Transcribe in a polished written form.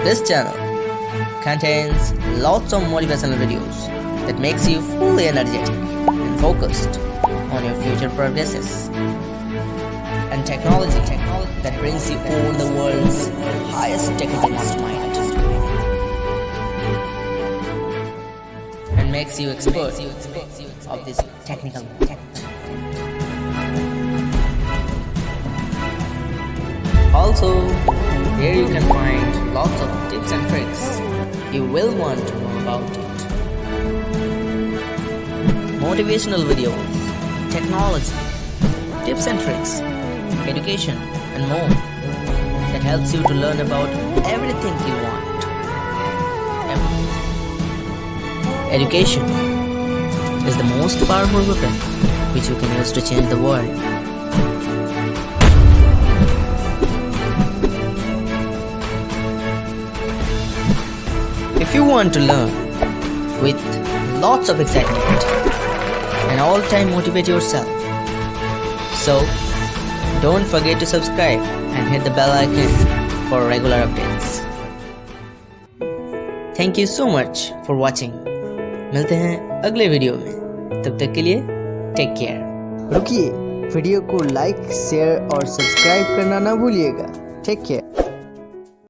This channel contains lots of motivational videos that makes you fully energetic and focused on your future progresses, and technology that brings you all the world's highest technical mind and makes you expert of this technical tech. Also, here you can find lots of tips and tricks you will want to know about it. Motivational videos, technology, tips and tricks, education and more that helps you to learn about everything you want. Education is the most powerful weapon which you can use to change the world. If you want to learn with lots of excitement and all time motivate yourself, so don't forget to subscribe and hit the bell icon for regular updates. Thank you so much for watching. मिलते हैं अगले video में, तब तक के लिए take care. रुकिए, video को लाइक, शेयर और सब्सक्राइब करना ना भूलिएगा। Take care.